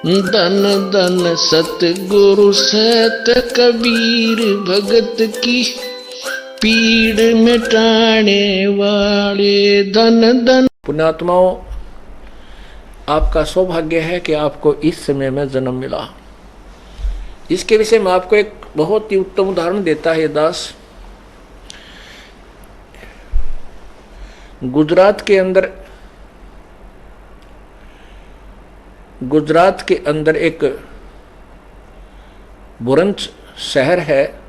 धन धन सतगुरु सत कबीर भगत की पीड़ मिटाने वाले धन धन। पुण्यात्माओं, आपका सौभाग्य है कि आपको इस समय में जन्म मिला। इसके विषय में आपको एक बहुत ही उत्तम उदाहरण देता है दास। गुजरात के अंदर एक भुरंज शहर है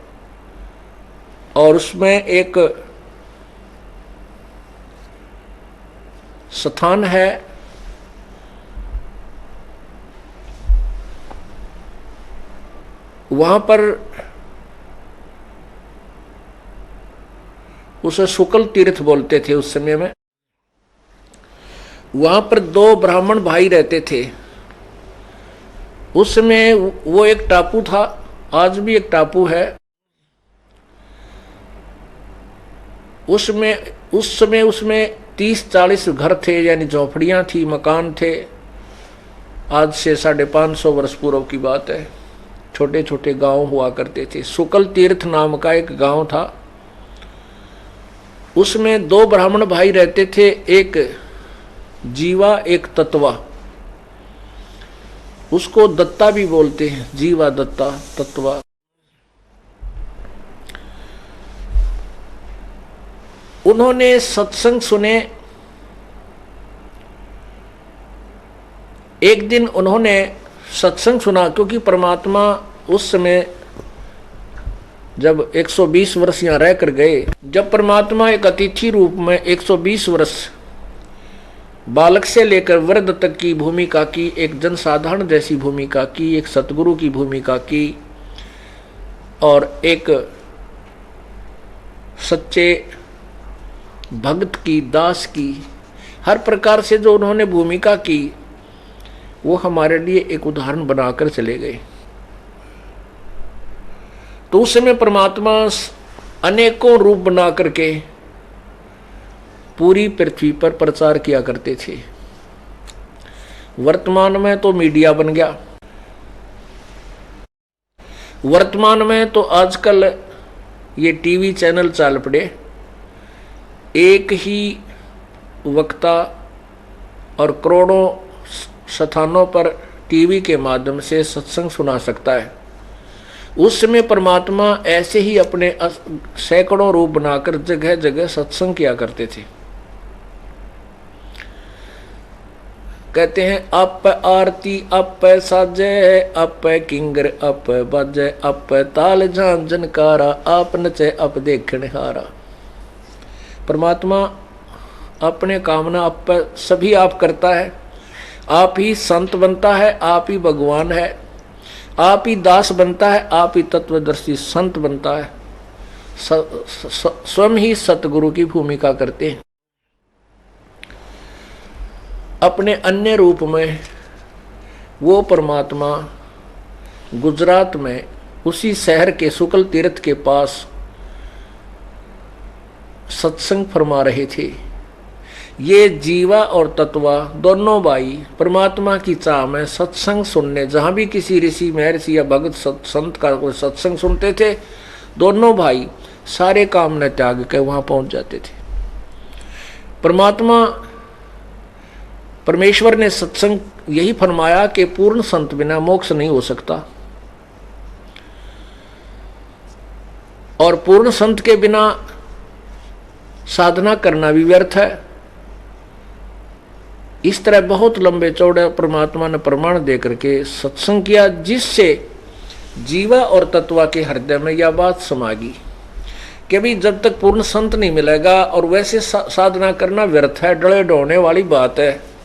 और उसमें एक स्थान है वहां पर उसे शुक्ल तीर्थ बोलते थे उस समय में। वहां पर दो ब्राह्मण भाई रहते थे। उस समय वो एक टापू था, आज भी एक टापू है। उस समय उसमें 30-40 घर थे, यानी झोपड़ियां थी, मकान थे। आज से 550 वर्ष पूर्व की बात है। छोटे छोटे गांव हुआ करते थे। शुक्ल तीर्थ नाम का एक गांव था। उसमें दो ब्राह्मण भाई रहते थे, एक जीवा एक तत्वा। उसको दत्ता भी बोलते हैं, जीवा दत्ता तत्वा। उन्होंने सत्संग सुने। एक दिन उन्होंने सत्संग सुना, क्योंकि परमात्मा उस समय जब 120 वर्ष यहाँ रह कर गए, जब परमात्मा एक अतिथि रूप में 120 वर्ष बालक से लेकर वृद्ध तक की भूमिका की, एक जनसाधारण जैसी भूमिका की, एक सतगुरु की भूमिका की और एक सच्चे भक्त की, दास की, हर प्रकार से जो उन्होंने भूमिका की, वो हमारे लिए एक उदाहरण बनाकर चले गए। तो उस समय परमात्मा अनेकों रूप बना करके पूरी पृथ्वी पर प्रचार किया करते थे। वर्तमान में तो मीडिया बन गया। वर्तमान में तो आजकल ये टीवी चैनल चल पड़े। एक ही वक्ता और करोड़ों स्थानों पर टीवी के माध्यम से सत्संग सुना सकता है। उस समय परमात्मा ऐसे ही अपने सैकड़ों रूप बनाकर जगह जगह सत्संग किया करते थे। कहते हैं अप आरती अप साजे, अप किंगर अप बाजे, अप ताल झांझ झनकारा, आप नचे अप देखण हारा। परमात्मा अपने कामना आप सभी आप करता है। आप ही संत बनता है, आप ही भगवान है, आप ही दास बनता है, आप ही तत्वदर्शी संत बनता है। स्वयं ही सतगुरु की भूमिका करते हैं। अपने अन्य रूप में वो परमात्मा गुजरात में उसी शहर के शुक्ल तीर्थ के पास सत्संग फरमा रहे थे। ये जीवा और तत्वा दोनों भाई परमात्मा की चाह में सत्संग सुनने, जहां भी किसी ऋषि महर्षि या भगत संत का कोई सत्संग सुनते थे, दोनों भाई सारे काम न त्याग के वहां पहुंच जाते थे। परमेश्वर ने सत्संग यही फरमाया कि पूर्ण संत बिना मोक्ष नहीं हो सकता, और पूर्ण संत के बिना साधना करना भी व्यर्थ है। इस तरह बहुत लंबे चौड़े परमात्मा ने प्रमाण देकर के सत्संग किया, जिससे जीवा और तत्वा के हृदय में यह बात समा गई कि भाई जब तक पूर्ण संत नहीं मिलेगा और वैसे साधना करना व्यर्थ है, डले डोलने वाली बात है,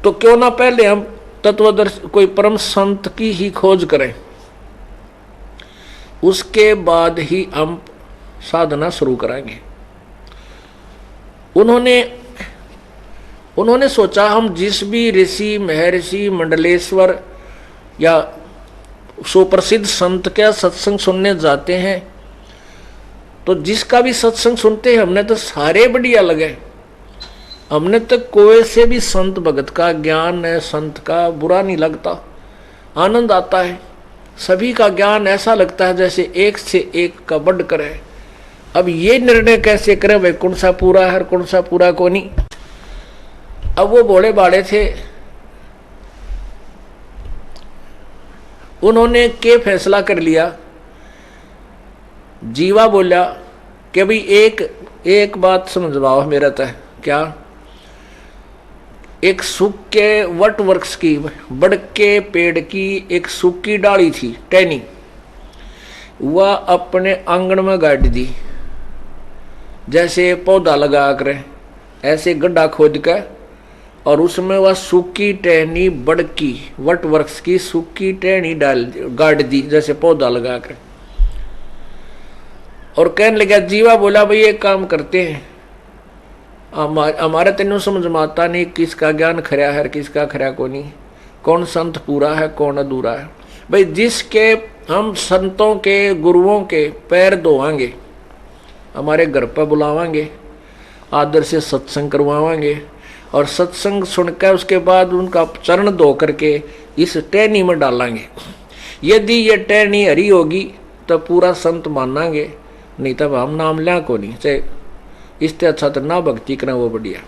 तो क्यों ना पहले हम तत्वदर्शी कोई परम संत की ही खोज करें, उसके बाद ही हम साधना शुरू करेंगे। उन्होंने सोचा हम जिस भी ऋषि महर्षि मंडलेश्वर या सुप्रसिद्ध संत का सत्संग सुनने जाते हैं, तो जिसका भी सत्संग सुनते हैं हमने तो सारे बढ़िया लगे, हमने तो कोई से भी संत भगत का ज्ञान है, संत का बुरा नहीं लगता, आनंद आता है। सभी का ज्ञान ऐसा लगता है जैसे एक से एक का बढ़कर है। अब ये निर्णय कैसे करें भाई कौन सा पूरा है और कौन सा पूरा को नहीं। अब वो भोले बाड़े थे, उन्होंने के फैसला कर लिया। जीवा बोला कि भाई एक बात समझवाओ मेरा तय। क्या? एक सूखे वट वृक्ष की, बड़के पेड़ की एक सूखी डाली थी टहनी, वह अपने आंगन में गाड़ दी। जैसे पौधा लगा कर ऐसे गड्ढा खोद कर और उसमें वह सूखी टहनी बड़की वट वृक्ष की सूखी टहनी गाड़ दी जैसे पौधा लगा कर। और कहने लगा, जीवा बोला भाई एक काम करते हैं, हमारा तेनों समझ में आता नहीं किसका ज्ञान खरा है किसका खरा को नहीं, कौन संत पूरा है कौन अधूरा है। भाई जिसके हम संतों के गुरुओं के पैर धोवांगे, हमारे घर पर बुलावांगे, आदर से सत्संग करवावांगे और सत्संग सुनकर उसके बाद उनका चरण धो करके इस टहनी में डालेंगे। यदि ये टहनी हरी होगी तो पूरा संत मानांगे, नहीं तब हम नाम लिया को नहीं। चाहे इससे अच्छा तो ना भक्ति करें वो बढ़िया।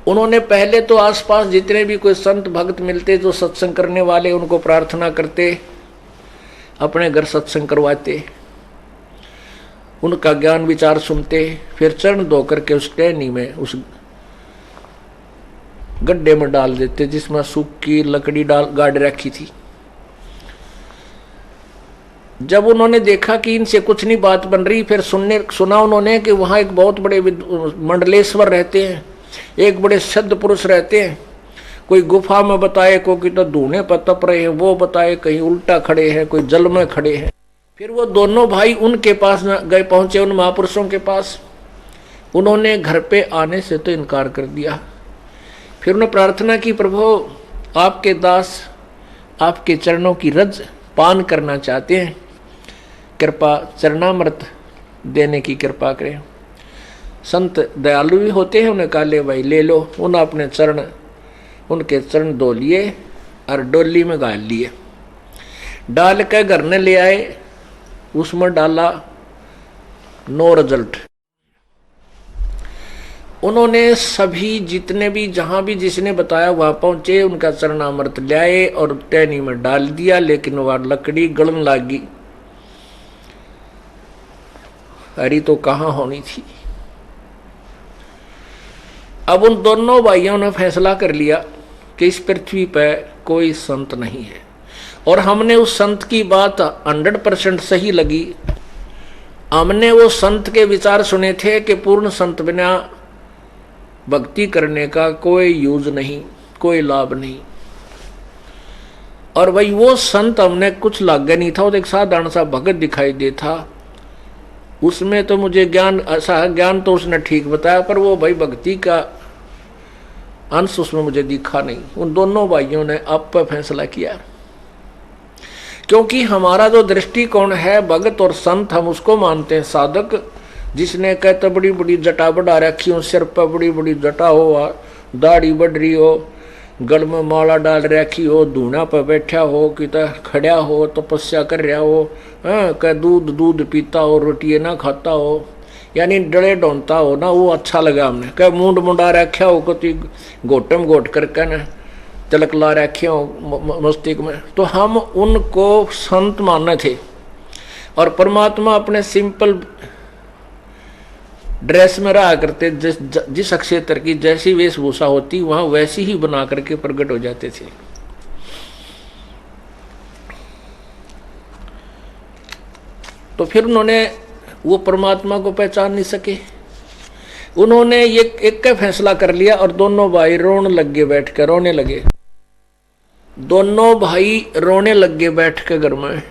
उन्होंने पहले तो आसपास जितने भी कोई संत भक्त मिलते जो सत्संग करने वाले उनको प्रार्थना करते, अपने घर सत्संग करवाते, उनका ज्ञान विचार सुनते, फिर चरण धो करके उस टहनी में उस गड्ढे में डाल देते जिसमें सूखी लकड़ी गाड़ रखी थी। जब उन्होंने देखा कि इनसे कुछ नहीं बात बन रही, फिर सुना उन्होंने कि वहां एक बहुत बड़े मंडलेश्वर रहते हैं, एक बड़े सिद्ध पुरुष रहते हैं। कोई गुफा में बताए, कोई तो धूने पर तप रहे हैं, वो बताए कहीं उल्टा खड़े हैं, कोई जल में खड़े हैं। फिर वो दोनों भाई उनके पास गए, पहुंचे उन महापुरुषों के पास। उन्होंने घर पे आने से तो इनकार कर दिया। फिर उन्होंने प्रार्थना की, प्रभु आपके दास आपके चरणों की रज पान करना चाहते हैं, कृपा चरणामृत देने की कृपा करें। संत दयालु भी होते हैं, उन्हें कहा ले भाई ले लो। उन्हें अपने चरण उनके चरण धो लिए और डोली में गाल लिए, डाल कर घर ने ले आए, उसमें डाला, नो रिजल्ट। उन्होंने सभी जितने भी जहां भी जिसने बताया वहां पहुंचे, उनका चरणामृत ले आए और टहनी में डाल दिया, लेकिन वह लकड़ी गलन लगी। हरी तो कहां होनी थी। अब उन दोनों भाइयों ने फैसला कर लिया कि इस पृथ्वी पर कोई संत नहीं है, और हमने उस संत की बात 100% सही लगी। हमने वो संत के विचार सुने थे कि पूर्ण संत बिना भक्ति करने का कोई यूज नहीं, कोई लाभ नहीं। और भाई वो संत हमने कुछ लागे नहीं था, वो एक साधारण सा भगत दिखाई दे था। उसमें तो मुझे ज्ञान तो उसने ठीक बताया, पर वो भाई भक्ति का अंश उसमें मुझे दिखा नहीं। उन दोनों भाइयों ने आप पर फैसला किया, क्योंकि हमारा जो दृष्टिकोण है भगत और संत, हम उसको मानते हैं साधक जिसने कहते बड़ी बड़ी जटा बढ़ा रखी हो, सिर पर बड़ी बड़ी जटा हो, दाढ़ी बढ़ रही हो, गल में माला डाल रखी हो, धूना पर बैठा हो, कि खड़ा हो, तपस्या कर रहा हो, कह दूध पीता हो, रोटी ना खाता हो, यानी डले ढोंता हो ना, वो अच्छा लगा हमने। कह मुंड मुंडा रखा हो, कति घोटम घोट करके न तिलक ला रखे हो मस्तिष्क में, तो हम उनको संत मानने थे। और परमात्मा अपने सिंपल ड्रेस में रहा करते, जिस क्षेत्र की जैसी वेशभूषा होती वहां वैसी ही बना करके प्रकट हो जाते थे। तो फिर उन्होंने वो परमात्मा को पहचान नहीं सके। उन्होंने ये एक का फैसला कर लिया और दोनों भाई रोने लगे। दोनों भाई रोने लगे बैठ के घर में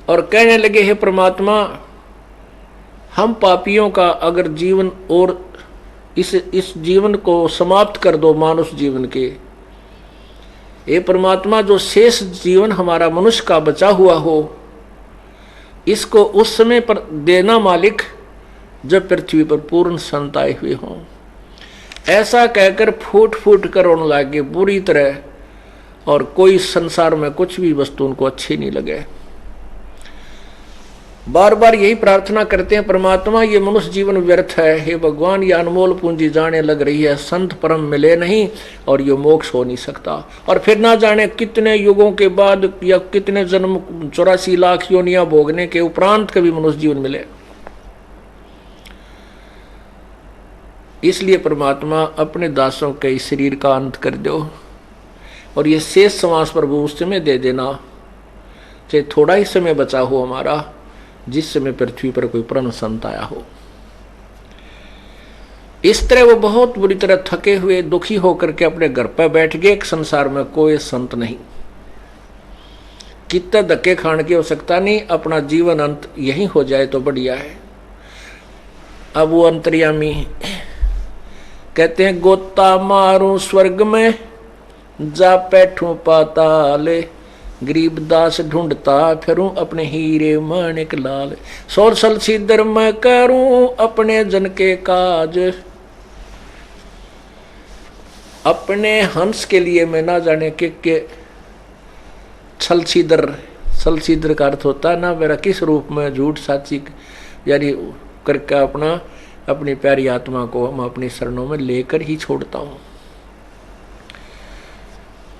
और कहने लगे, हे परमात्मा, हम पापियों का अगर जीवन और इस जीवन को समाप्त कर दो, मानुष जीवन के, हे परमात्मा, जो शेष जीवन हमारा मनुष्य का बचा हुआ हो, इसको उस समय पर देना मालिक जब पृथ्वी पर पूर्ण संत आए हुए हों। ऐसा कहकर फूट फूट कर रोने लगे बुरी तरह, और कोई संसार में कुछ भी वस्तु उनको अच्छी नहीं लगे। बार बार यही प्रार्थना करते हैं, परमात्मा ये मनुष्य जीवन व्यर्थ है, हे भगवान ये अनमोल पूंजी जाने लग रही है, संत परम मिले नहीं और ये मोक्ष हो नहीं सकता। और फिर ना जाने कितने युगों के बाद या कितने जन्म 84 लाख योनियां भोगने के उपरांत कभी मनुष्य जीवन मिले। इसलिए परमात्मा अपने दासों के इस शरीर का अंत कर दो और ये शेष समास प्रभु उस समय दे देना, चाहे थोड़ा ही समय बचा हो हमारा, जिस समय पृथ्वी पर कोई परम संत आया हो। इस तरह वो बहुत बुरी तरह थके हुए दुखी होकर के अपने घर पर बैठ गए। संसार में कोई संत नहीं, कितने धक्के खाने की आवश्यकता नहीं, अपना जीवन अंत यही हो जाए तो बढ़िया है। अब वो अंतर्यामी कहते हैं, गोता मारूं स्वर्ग में जा बैठूं पाताले, गरीब दास ढूंढता फिरूं अपने हीरे माणिक लाल, सोरसल सीधर मैं करूं अपने जन के काज, अपने हंस के लिए मैं ना जाने के छल सीधर का अर्थ होता है ना मेरा किस रूप में झूठ साची यानी करके अपनी प्यारी आत्मा को हम अपनी शरणों में लेकर ही छोड़ता हूं।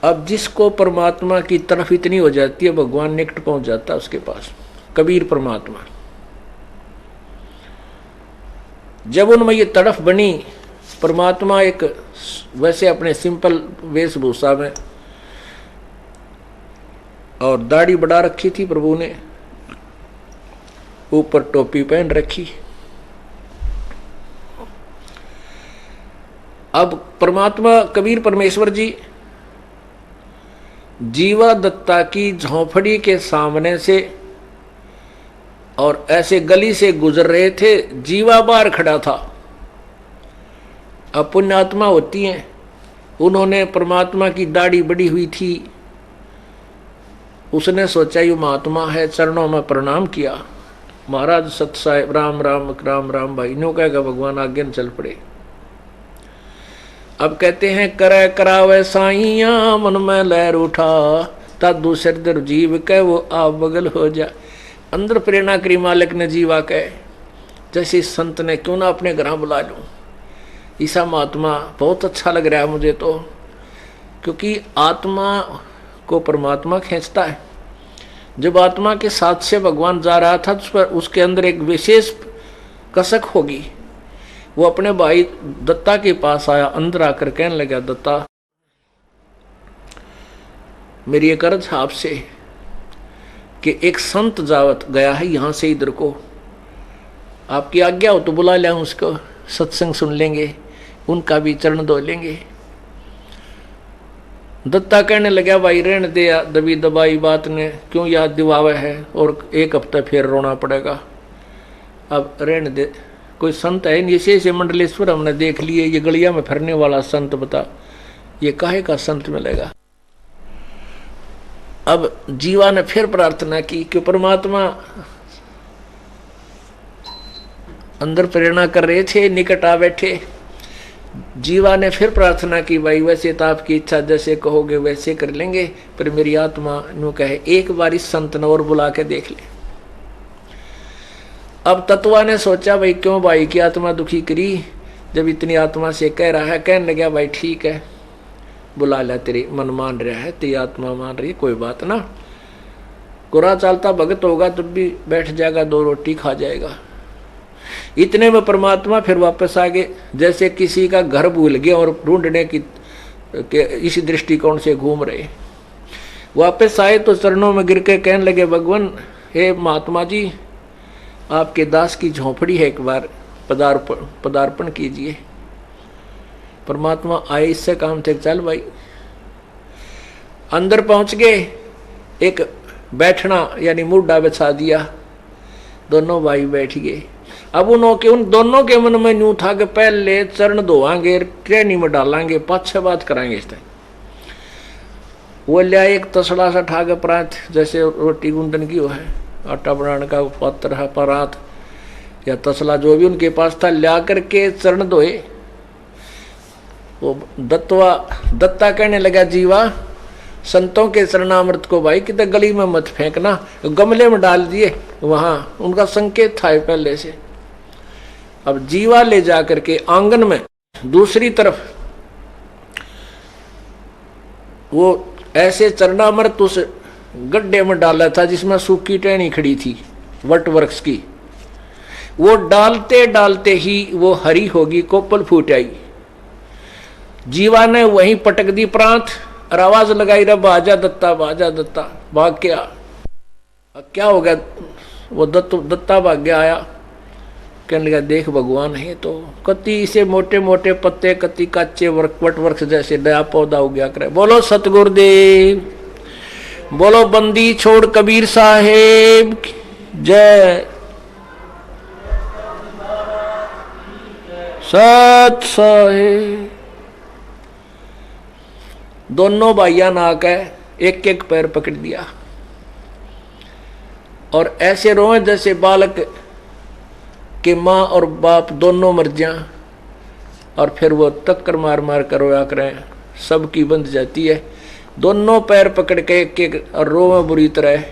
अब जिसको परमात्मा की तरफ इतनी हो जाती है, भगवान निकट पहुंच जाता है उसके पास। कबीर परमात्मा जब उनमें ये तड़फ बनी, परमात्मा एक वैसे अपने सिंपल वेशभूषा में और दाढ़ी बढ़ा रखी थी प्रभु ने, ऊपर टोपी पहन रखी। अब परमात्मा कबीर परमेश्वर जी जीवा दत्ता की झोंपड़ी के सामने से और ऐसे गली से गुजर रहे थे। जीवा बाहर खड़ा था। अब पुण्यात्मा होती हैं, उन्होंने परमात्मा की दाढ़ी बढ़ी हुई थी, उसने सोचा ये महात्मा है, चरणों में प्रणाम किया। महाराज सत साहेब राम राम राम राम भाई नो कहेगा भगवान आगे न चल पड़े। अब कहते हैं, करे करावे साइया मन में लहर उठा, तादू सिरदर जीव कह वो आप बगल हो जा। अंदर प्रेरणा करी मालिक ने जीवा कहे, जैसे इस संत ने क्यों ना अपने घर बुला लूं, ईसा महात्मा बहुत अच्छा लग रहा है मुझे तो, क्योंकि आत्मा को परमात्मा खींचता है। जब आत्मा के साथ से भगवान जा रहा था तो उसके अंदर एक विशेष कसक होगी। वो अपने भाई दत्ता के पास आया, अंदर आकर कहने लगा, दत्ता मेरी एक अर्ज है आपसे कि एक संत जावत गया है यहां से इधर को, आपकी आज्ञा हो तो बुला लें उसको, सत्संग सुन लेंगे, उनका भी चरण धो लेंगे। दत्ता कहने लगा, भाई रहने दे, दबी दबाई बात ने क्यों याद दिवावे है, और एक हफ्ता फिर रोना पड़ेगा। अब रहने दे, कोई संत है नहीं, ऐसे मंडलेश्वर हमने देख लिए, ये गलिया में फिरने वाला संत बता, ये काहे का संत मिलेगा। अब जीवा ने फिर प्रार्थना की कि परमात्मा अंदर प्रेरणा कर रहे थे, निकट आ बैठे। जीवा ने फिर प्रार्थना की, भाई वैसे तो आपकी इच्छा जैसे कहोगे वैसे कर लेंगे, पर मेरी आत्मा नु कहे एक बार इस संत ने और बुला के देख ले। अब तत्वा ने सोचा, भाई क्यों भाई की आत्मा दुखी करी, जब इतनी आत्मा से कह रहा है। कहने लगा, भाई ठीक है बुला लिया, तेरी मन मान रहा है, तेरी आत्मा मान रही है, कोई बात ना, गुरा चालता भगत होगा तब भी बैठ जाएगा, 2 रोटी खा जाएगा। इतने में परमात्मा फिर वापस आ गए, जैसे किसी का घर भूल गया और ढूंढने की इसी दृष्टिकोण से घूम रहे। वापस आए तो चरणों में गिर के कहने लगे, भगवान हे महात्मा जी, आपके दास की झोंपड़ी है, एक बार पदार्पण कीजिए। परमात्मा आए, इससे काम थे, चल भाई। अंदर पहुंच गए, एक बैठना यानी मुड्डा बिछा दिया, दोनों भाई बैठ गए। अब उन दोनों के मन में यूं था कि पहले चरण धोवांगे, ट्रेनी में डालांगे, पाछे बात कराएंगे। इस तरह वो लिया एक तसड़ा सा ठाक परात, जैसे रोटी गूंदन की वो है, आटा बनाने का पात्र है परात, या तसला जो भी उनके पास था ला करके चरण धोए। वो दत्ता कहने लगा जीवा संतों के चरणामृत को भाई कितने गली में मत फेंकना, गमले में डाल दिए, वहां उनका संकेत था पहले से। अब जीवा ले जा करके आंगन में दूसरी तरफ वो ऐसे चरणामृत उस गड्ढे में डाला था जिसमें सूखी टहनी खड़ी थी वट वृक्ष की। वो डालते डालते ही वो हरी होगी, कोपल फूट आई। जीवा ने वहीं पटक दी प्रांत और आवाज लगाई, रे बाजा दत्ता बाजा दत्ता। भाग के क्या हो गया? वो दत्ता भाग गया, आया कहने लगा देख भगवान है तो कति से मोटे मोटे पत्ते, कति कच्चे वट वृक्ष जैसे नया पौधा हो गया करे। बोलो सतगुरुदेव, बोलो बंदी छोड़ कबीर साहेब जय। सत साहेब। दोनों भाइया ना आकर एक एक पैर पकड़ दिया और ऐसे रोए जैसे बालक के माँ और बाप दोनों मर जाएं। और फिर वो टक्कर मार मार कर रोया करें, सबकी बंध जाती है। दोनों पैर पकड़ के एक एक और रोवे बुरी तरह,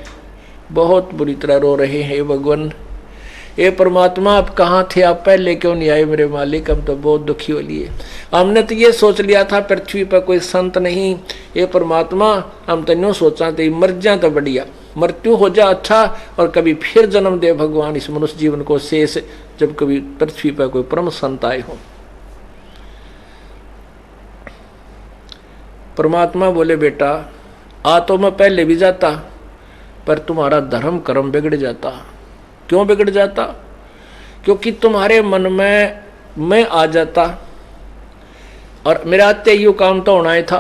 बहुत बुरी तरह रो रहे हैं। हे भगवान, ये परमात्मा आप कहाँ थे, आप पहले क्यों नहीं आए मेरे मालिक, हम तो बहुत दुखी हो लिए। हमने तो ये सोच लिया था पृथ्वी पर कोई संत नहीं, ये परमात्मा हम तो यूँ सोचा थे मर जा तो बढ़िया, मृत्यु हो जा अच्छा, और कभी फिर जन्म दे भगवान इस मनुष्य जीवन को शेष, जब कभी पृथ्वी पर कोई परम संत आए हो। परमात्मा बोले बेटा आ तो मैं पहले भी जाता, पर तुम्हारा धर्म कर्म बिगड़ जाता। क्यों बिगड़ जाता? क्योंकि तुम्हारे मन में मैं आ जाता और मेरा आते ही काम तो होना ही था,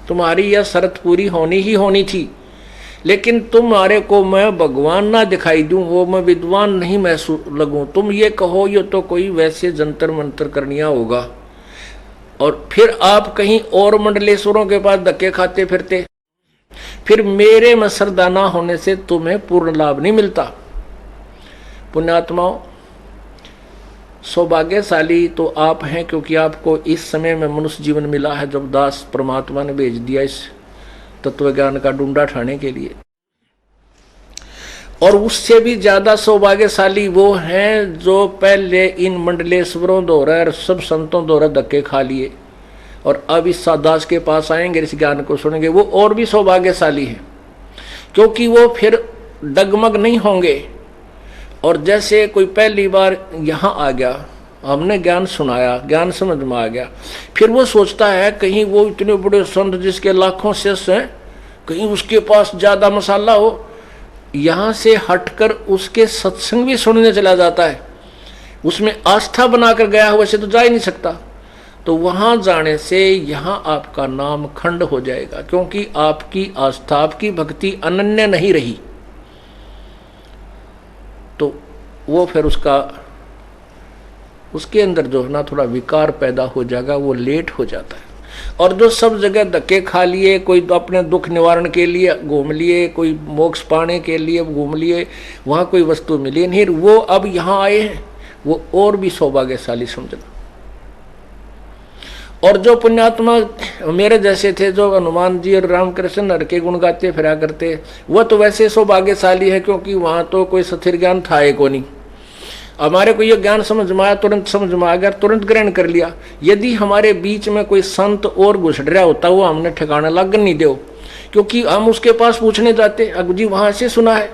तुम्हारी यह शर्त पूरी होनी ही होनी थी। लेकिन तुम्हारे को मैं भगवान ना दिखाई दूं, वो मैं विद्वान नहीं महसूस लगूं, तुम ये कहो ये तो कोई वैसे जंतर मंतर करनिया होगा, और फिर आप कहीं और मंडलेश्वरों के पास धक्के खाते फिरते, फिर मेरे में श्रद्धा ना होने से तुम्हें पूर्ण लाभ नहीं मिलता। पुण्यात्माओं, सौभाग्यशाली तो आप हैं क्योंकि आपको इस समय में मनुष्य जीवन मिला है जब दास परमात्मा ने भेज दिया इस तत्व ज्ञान का डूंडा ठाने के लिए। और उससे भी ज्यादा सौभाग्यशाली वो हैं जो पहले इन मंडलेश्वरों द्वारा और सब संतों द्वारा धक्के खा लिए और अब इस दास के पास आएंगे, इस ज्ञान को सुनेंगे। वो और भी सौभाग्यशाली हैं क्योंकि वो फिर डगमग नहीं होंगे। और जैसे कोई पहली बार यहाँ आ गया, हमने ज्ञान सुनाया, ज्ञान समझ में आ गया, फिर वो सोचता है कहीं वो इतने बड़े संत जिसके लाखों शिष्य हैं, कहीं उसके पास ज्यादा मसाला हो, यहाँ से हटकर उसके सत्संग भी सुनने चला जाता है, उसमें आस्था बनाकर गया हो, वैसे तो जा ही नहीं सकता। तो वहां जाने से यहाँ आपका नाम खंड हो जाएगा, क्योंकि आपकी आस्था, आपकी भक्ति अनन्य नहीं रही। तो वो फिर उसके अंदर जो है ना थोड़ा विकार पैदा हो जाएगा, वो लेट हो जाता है। और जो सब जगह धक्के खा लिए, कोई तो अपने दुख निवारण के लिए घूम लिए, कोई मोक्ष पाने के लिए घूम लिए, वहाँ कोई वस्तु मिली नहीं, वो अब यहाँ आए हैं, वो और भी सौभाग्यशाली समझना। और जो पुण्यात्मा मेरे जैसे थे, जो हनुमान जी और रामकृष्ण हर के गुण गाते फिरा करते, वह तो वैसे सौभाग्यशाली है क्योंकि वहाँ तो कोई स्थिर ज्ञान था ही को नहीं। हमारे को ये ज्ञान समझ में आया, तुरंत समझ में आ गया, तुरंत ग्रहण कर लिया। यदि हमारे बीच में कोई संत और घुस रहा होता, वो हमने ठिकाना लगन नहीं दो, क्योंकि हम उसके पास पूछने जाते, अब जी वहाँ से सुना है।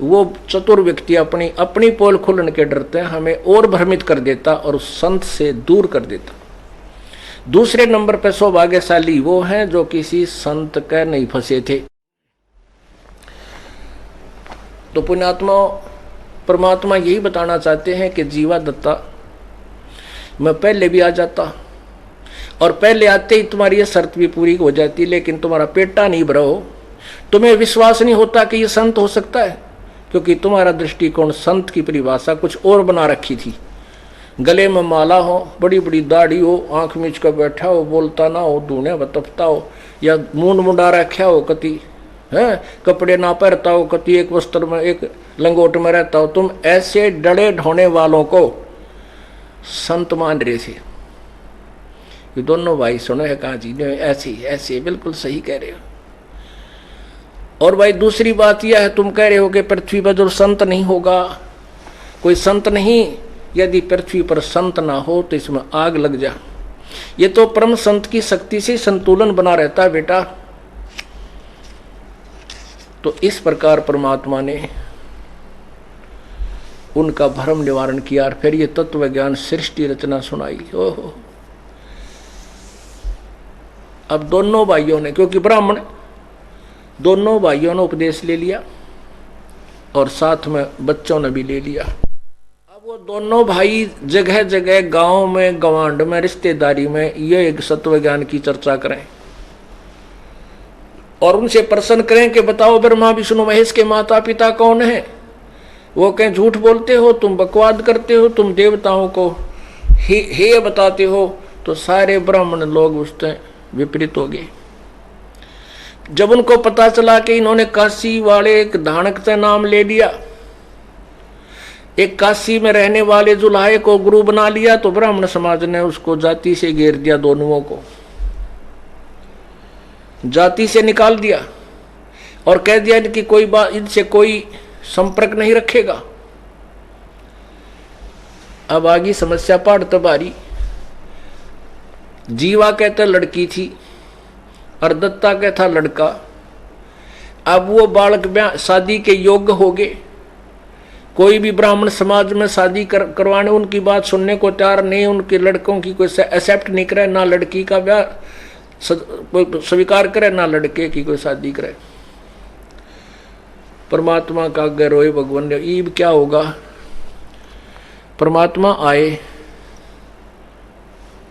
वो चतुर व्यक्ति अपनी अपनी पोल खुलन के डरते हैं, हमें और भ्रमित कर देता और उस संत से दूर कर देता। दूसरे नंबर पर सौभाग्यशाली वो हैं जो किसी संत के नहीं फंसे थे। तो पुण्यात्मा परमात्मा यही बताना चाहते हैं कि जीवा दत्ता, मैं पहले भी आ जाता और पहले आते ही तुम्हारी ये शर्त भी पूरी हो जाती, लेकिन तुम्हारा पेटा नहीं भरा हो, तुम्हें विश्वास नहीं होता कि ये संत हो सकता है, क्योंकि तुम्हारा दृष्टिकोण संत की परिभाषा कुछ और बना रखी थी। गले में माला हो, बड़ी बड़ी दाढ़ी हो, आंख मीच कर बैठा हो, बोलता ना हो, धूने बतपता हो, या मूंड मुंडा रखा हो कति, है, कपड़े ना पहनता हो, कति एक वस्त्र में एक लंगोट में रहता हो, तुम ऐसे डरे ढोने वालों को संत मान रहे थे। ये दोनों भाई सुनो है कहा जी ने ऐसी ऐसे बिल्कुल सही कह रहे हो। और भाई दूसरी बात यह है, तुम कह रहे हो कि पृथ्वी पर जो संत नहीं होगा, कोई संत नहीं, यदि पृथ्वी पर संत ना हो तो इसमें आग लग जा। ये तो परम संत की शक्ति से संतुलन बना रहता है बेटा। तो इस प्रकार परमात्मा ने उनका भ्रम निवारण किया और फिर ये तत्व ज्ञान सृष्टि रचना सुनाई। ओहो, अब दोनों भाइयों ने, क्योंकि ब्राह्मण दोनों भाइयों ने उपदेश ले लिया और साथ में बच्चों ने भी ले लिया। अब वो दोनों भाई जगह जगह गांव में, गवांड में, रिश्तेदारी में ये एक सत्व ज्ञान की चर्चा करें और उनसे प्रश्न करें कि बताओ ब्रह्मा विष्णु महेश के माता पिता कौन है। वो कहें झूठ बोलते हो, तुम बकवाद करते हो, तुम देवताओं को हे बताते हो। तो सारे ब्राह्मण लोग उससे विपरीत हो गए। जब उनको पता चला कि इन्होंने काशी वाले एक धानक से नाम ले लिया, एक काशी में रहने वाले जुलाहे को गुरु बना लिया, तो ब्राह्मण समाज ने उसको जाति से घेर दिया, दोनों को जाति से निकाल दिया और कह दिया कि कोई बात इनसे कोई संपर्क नहीं रखेगा। अब आगे समस्या पहाड़ तबारी। जीवा कहता लड़की थी और दत्ता कहता लड़का। अब वो बालक शादी के योग्य हो गए। कोई भी ब्राह्मण समाज में शादी करवाने उनकी बात सुनने को तैयार नहीं, उनके लड़कों की कोई एक्सेप्ट नहीं करे, ना लड़की का ब्याह स्वीकार करे, ना लड़के की कोई शादी करे। परमात्मा का आगे रोए भगवान ने, ईब क्या होगा। परमात्मा आए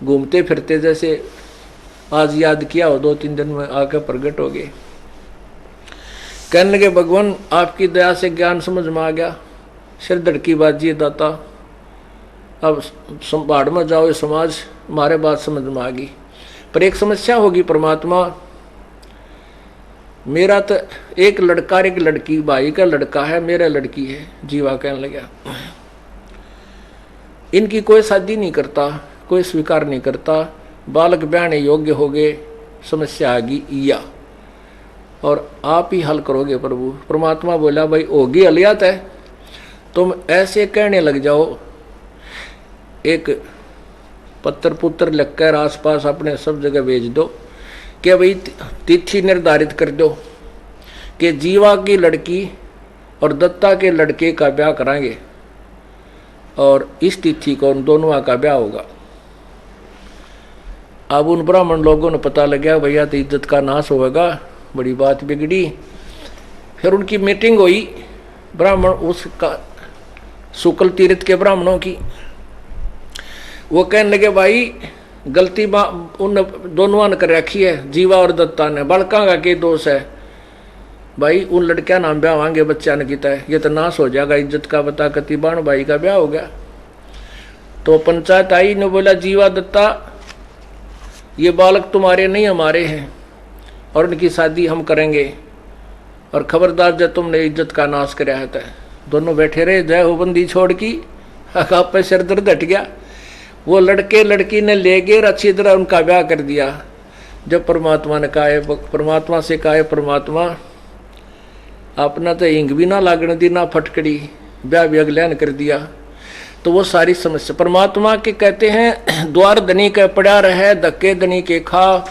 घूमते फिरते, जैसे आज याद किया हो 2-3 दिन में आकर प्रकट हो गए। कहने लगे भगवान आपकी दया से ज्ञान समझ में आ गया, सिर धड़की बाजी दाता, अब पहाड़ में जाओ, ये समाज हमारे बात समझ में आ गई। पर एक समस्या होगी परमात्मा, मेरा तो एक लड़का एक लड़की, भाई का लड़का है, मेरा लड़की है। जीवा कहने लगा इनकी कोई शादी नहीं करता, कोई स्वीकार नहीं करता, बालक ब्याहने योग्य हो गए, समस्या आ गई या और आप ही हल करोगे प्रभु। परमात्मा बोला भाई होगी हलियात है, तुम ऐसे कहने लग जाओ, एक पत्र पुत्र लिखकर आसपास अपने सब जगह भेज दो कि भाई तिथि निर्धारित कर दो कि जीवा की लड़की और दत्ता के लड़के का ब्याह कराएंगे और इस तिथि को उन दोनों का ब्याह होगा। अब उन ब्राह्मण लोगों ने पता लग गया भैया तो इज्जत का नाश होगा, बड़ी बात बिगड़ी। फिर उनकी मीटिंग हुई ब्राह्मण उसका शुक्ल तीर्थ के ब्राह्मणों की। वो कहने लगे भाई गलती उन दोनों ने कर रखी है, जीवा और दत्ता ने, बड़का का के दोष है भाई, उन लड़कियां नाम ब्याह होंगे, बच्चा ने किया है, ये तो नाश हो जाएगा इज्जत का, बता कति बाण भाई का ब्याह हो गया। तो पंचायत आई ने बोला जीवा दत्ता ये बालक तुम्हारे नहीं हमारे हैं और उनकी शादी हम करेंगे और खबरदार जब तुमने इज्जत का नाश कराया है। दोनों बैठे रहे, जय हो बंदी छोड़ की, आप पे सिर दर्द हट गया। वो लड़के लड़की ने ले गए अच्छी तरह उनका ब्याह कर दिया। जब परमात्मा ने कहा, परमात्मा से कहा परमात्मा अपना तो हिंग भी ना लागने दी ना फटकड़ी, ब्याह भी अगल्यान कर दिया। तो वो सारी समस्या परमात्मा के कहते हैं द्वार धनी के पड़ा रहे, धक्के धनी के खा,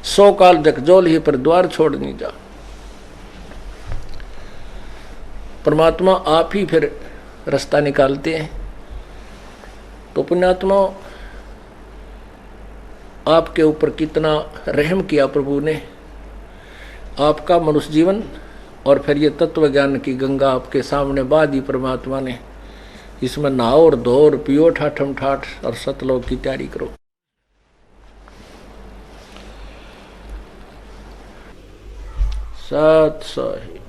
100 काल जकजोल ही पर द्वार छोड़ नहीं जा। परमात्मा आप ही फिर रास्ता निकालते हैं। तो पुण्यात्मा आपके ऊपर कितना रहम किया प्रभु ने, आपका मनुष्य जीवन और फिर ये तत्व ज्ञान की गंगा आपके सामने बहा दी परमात्मा ने। इसमें नहाओ और धो और पियो ठाठम ठाठ और सतलोक की तैयारी करो। सत सही।